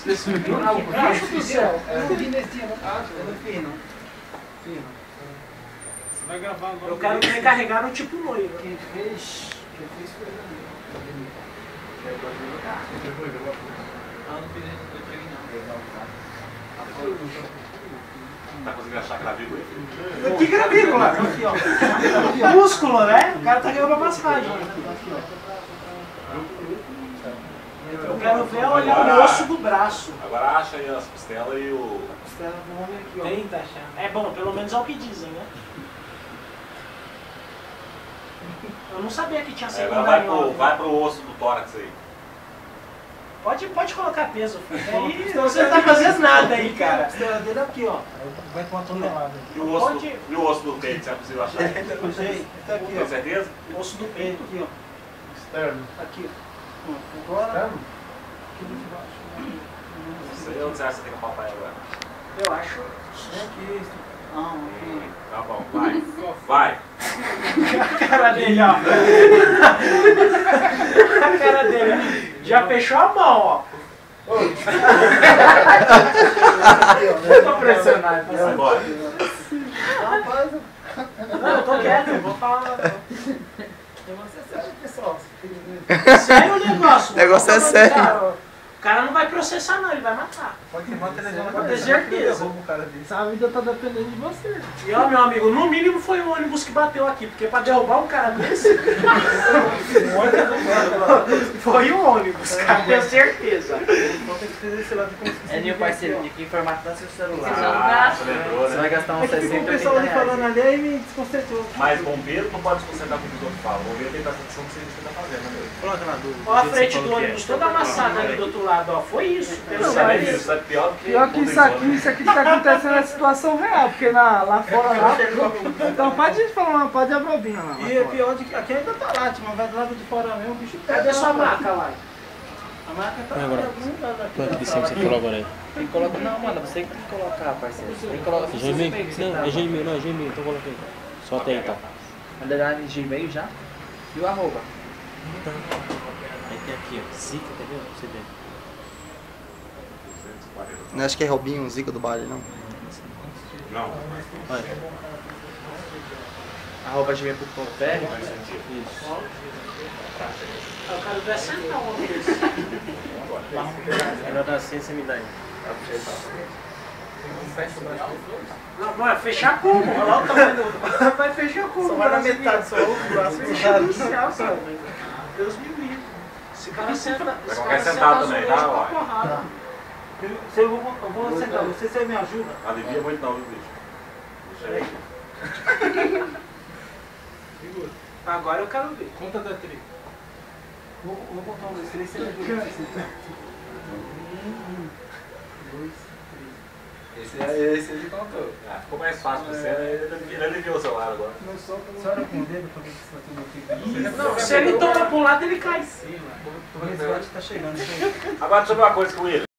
O braço do céu. Fino. Você vai gravar agora. Eu quero me carregar no tipo noivo. Quem fez foi ele. Tá conseguindo achar gravícula aí? Que gravícula? Aqui, ó. Músculo, né? O cara tá ganhando uma massagem. Eu quero ver olhar o osso do braço. Agora acha aí as costelas e o... Costela do homem aqui, ó. Tenta achar. É bom, pelo menos é o que dizem, né? Eu não sabia que tinha segunda vai pro osso do tórax aí. Pode colocar peso, filho. Aí você não tá fazendo nada aí, cara. A costela dele é aqui, ó. Vai com uma tonelada. E o osso do peito, se é possível achar? Usei. Tá aqui, Tem ó. certeza? Osso do peito. Aqui, ó. Externo. Aqui, ó. Agora. Externo? Não sei onde você acha que tem que palpar agora. Eu acho. Aqui. Não, aqui. Tá bom, vai. Vai. A cara dele, ó. A cara dele. Já fechou a mão, ó. Eu tô pressionado. Vai embora. Rapaz, Não, eu tô quieto, eu vou falar. você sabe, pessoal. Sério o negócio? O negócio é sério. Cara, o cara não vai processar, não, ele vai matar. Pode queimar a televisão na Pode ter cabeça. certeza. Derruba o cara desse. A vida tá dependendo de você. E ó, meu amigo, no mínimo foi o ônibus que bateu aqui, porque pra derrubar um cara desse. Foi o ônibus, cara, tenho certeza. Então tem que ter esse lado de consciência. É, meu parceiro, de que formato tá seu celular? Ah, você lembrou, Você vai né? gastar uns É que ficou 60, o pessoal 80 ali reais. falando ali e me desconcertou. Mas bombeiro não pode desconcentrar com o que os outros falam. O bombeiro tem que prestar atenção no serviço que ele tá fazendo, né, meu? Coloca na dúvida. Ó a frente do ônibus toda amassada ali do outro lado, ó. Foi isso. Tenho Você vai ver, certeza. isso é pior do que... Pior que isso aqui tá acontecendo na situação real, porque lá fora lá. Então pode falar, pode abrir a bobinha lá. E é pior de que aqui ainda tá lá, mas vai do lado de fora mesmo, o bicho pega. Cadê sua maca lá? A maca tá Agora. em algum lugar daqui. Quanto de cima você coloca aí? Tem que colocar. Não, mano, você que tem que colocar, parceiro. Você tem que colocar. Gmail? Não, é Gmail, não, é Gmail, então coloca aí. Só até então. Underline Gmail já. E o arroba. Aí tem aqui, ó, Zica, quer ver? Pra você ver. Não acho que é Robinho, Zica do baile, não. Não. Olha, Arroba gmail.com.br. isso. Eu quero ver sentar um homem desse. Melhor da ciência me dá aí. Não, vai fechar como? Olha o tamanho do... Vai fechar como? Só vai na metade, só o braço fechado. Inicial, cara. Deus me livre. Esse cara senta... Vai colocar sentado também, tá? Uai. Eu vou sentar, você me ajuda? Alivia muito não, viu, bicho? Deixa aí. Agora eu quero ver. Conta da tri. Vou contar um, dois, três, você me ajuda. 1, 2, 3. Esse ele contou. Ah, ficou mais fácil pra você, ele aliviou o celular agora. Você olha com o dedo pra ver se tá tudo ok. Não, se ele toma pro lado, ele cai. O resgate tá chegando. Agora deixa eu ver uma coisa com ele.